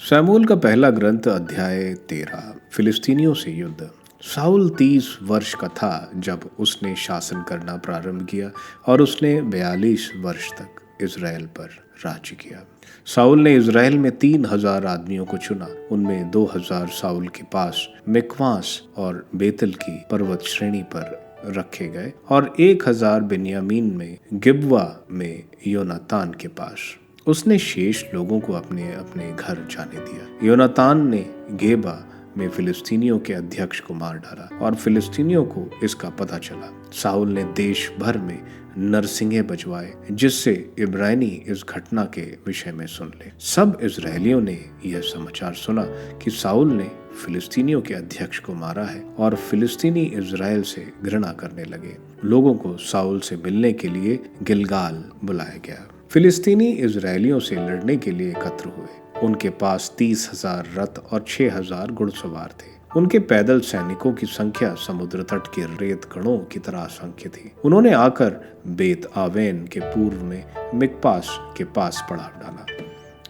शमूएल का पहला ग्रंथ अध्याय 13। फिलिस्तीनियों से युद्ध। शाऊल 30 वर्ष का था जब उसने शासन करना प्रारंभ किया और उसने 42 वर्ष तक इज़राइल पर राज्य किया। शाऊल ने इज़राइल में 3000 आदमियों को चुना। उनमें 2000 शाऊल के पास मिकमास और बेतल की पर्वत श्रेणी पर रखे गए और 1000 बिन्यामीन में गिबवा में योनातान के पास। उसने शेष लोगों को अपने अपने घर जाने दिया। योनातान ने गेबा में फिलिस्तीनियों के अध्यक्ष को मार डाला और फिलिस्तीनियों को इसका पता चला। शाऊल ने देश भर में नरसिंगे बजवाए जिससे इब्रानी इस घटना के विषय में सुन ले। सब इजरायलियों ने यह समाचार सुना कि शाऊल ने फिलिस्तीनियों के अध्यक्ष को मारा है और फिलिस्तीनी इजराइल से घृणा करने लगे। लोगों को शाऊल से मिलने के लिए गिलगाल बुलाया गया। फिलिस्तीनी इजरायलियों से लड़ने के लिए एकत्र हुए। उनके पास 30,000 रथ और 6,000 घुड़सवार थे। उनके पैदल सैनिकों की संख्या समुद्र तट के रेत कणों की तरह असंख्य थी। उन्होंने आकर बेत आवेन के पूर्व में मिकपास के पास पड़ाव डाला।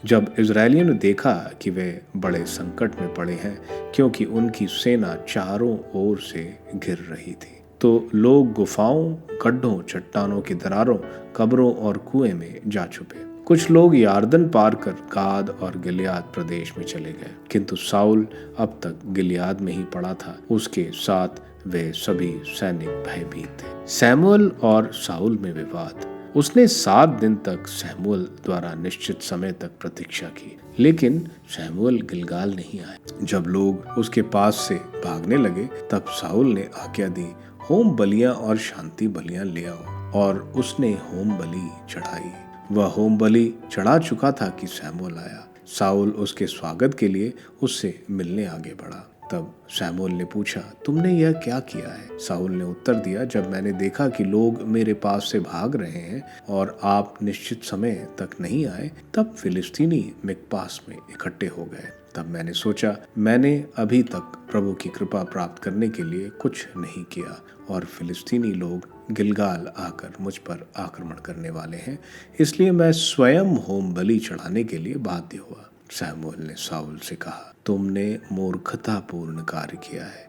जब इजरायलियों ने देखा कि वे बड़े संकट में पड़े हैं क्योंकि उनकी सेना चारों ओर से घिर रही थी, तो लोग गुफाओं, गड्ढों, चट्टानों की दरारों, कब्रों और कुएं में जा छुपे। कुछ लोग यार्दन पार कर गाद और गिलियाद प्रदेश में चले गए, किंतु शाऊल अब तक गिलियाद में ही पड़ा था। उसके साथ वे सभी सैनिक भयभीत थे। शमूएल और शाऊल में विवाद। उसने 7 दिन तक शमूएल द्वारा निश्चित समय तक प्रतीक्षा की, लेकिन शमूएल गिलगाल नहीं आए। जब लोग उसके पास से भागने लगे तब शाऊल ने आज्ञा दी, होम बलियां और शांति बलियां ले आओ, और उसने होम बलि चढ़ाई। वह होम बलि चढ़ा चुका था कि शमूएल आया। शाऊल उसके स्वागत के लिए उससे मिलने आगे बढ़ा। तब शमूएल ने पूछा, तुमने यह क्या किया है? शाऊल ने उत्तर दिया, जब मैंने देखा कि लोग मेरे पास से भाग रहे हैं और आप निश्चित समय तक नहीं आए, तब फिलिस्तीनी मिकपास में इकट्ठे हो गए। तब मैंने सोचा, मैंने अभी तक प्रभु की कृपा प्राप्त करने के लिए कुछ नहीं किया और फिलिस्तीनी लोग गिलगाल आकर मुझ पर आक्रमण करने वाले हैं, इसलिए मैं स्वयं होम बलि चढ़ाने के लिए बाध्य हुआ। शमूएल ने शाऊल से कहा, तुमने मूर्खतापूर्ण कार्य किया है।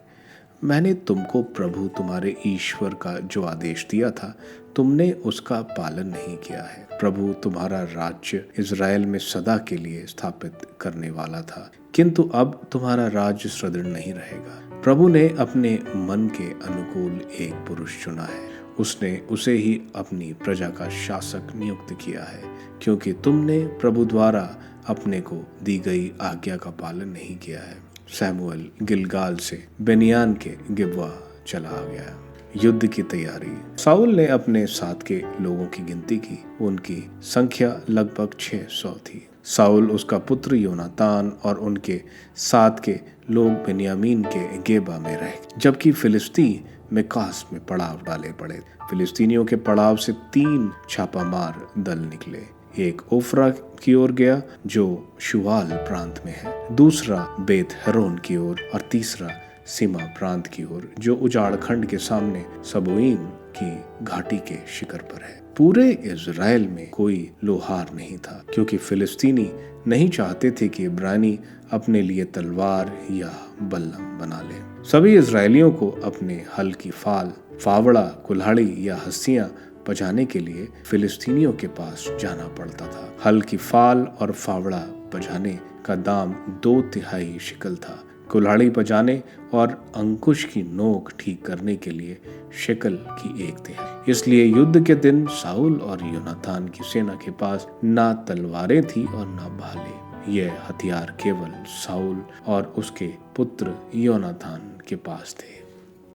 मैंने तुमको प्रभु तुम्हारे ईश्वर का जो आदेश दिया था, तुमने उसका पालन नहीं किया है। प्रभु तुम्हारा राज्य इज़राइल में सदा के लिए स्थापित करने वाला था, किंतु अब तुम्हारा राज्य सुदृढ़ नहीं रहेगा। प्रभु ने अपने मन के अनुकूल एक पुरुष चुना है। उसने उसे ही अपनी प्रजा का शासक नियुक्त किया है, क्योंकि तुमने प्रभु द्वारा अपने को दी गई आज्ञा का पालन नहीं किया है। शमूएल गिलगाल से बेनियान के गिबवा चला गया। युद्ध की तैयारी। शाऊल ने अपने साथ के लोगों की गिनती की। उनकी संख्या लगभग 600 थी। शाऊल, उसका पुत्र योनातान और उनके साथ के लोग बेन्यामीन के गेबा में रहे, जबकि फिलिस्ती मिकास में पड़ाव डाले पड़े। फिलिस्तीनियों के पड़ाव से 3 छापामार दल निकले। एक ओफ्रा की ओर गया जो शुवाल प्रांत में है, दूसरा बेत हेरोन की ओर और तीसरा सीमा प्रांत की ओर जो उजाड़ खंड के सामने सबोईम की घाटी के शिखर पर है। पूरे इज़राइल में कोई लोहार नहीं था, क्योंकि फिलिस्तीनी नहीं चाहते थे कि इब्रानी अपने लिए तलवार या बल्लम बना ले। सभी इज़राइलियों को अपने हल की फाल, फावड़ा, कुल्हाड़ी या हस्सियां बजाने के लिए फिलिस्तीनियों के पास जाना पड़ता था। हल की फाल और फावड़ा बजाने का दाम 2/3 शिकल था। कुल्हाड़ी बजाने और अंकुश की नोक ठीक करने के लिए शिकल की 1/3। इसलिए युद्ध के दिन शाऊल और योनातान की सेना के पास ना तलवारें थी और ना भाले। यह हथियार केवल शाऊल और उसके पुत्र योनातान के पास थे।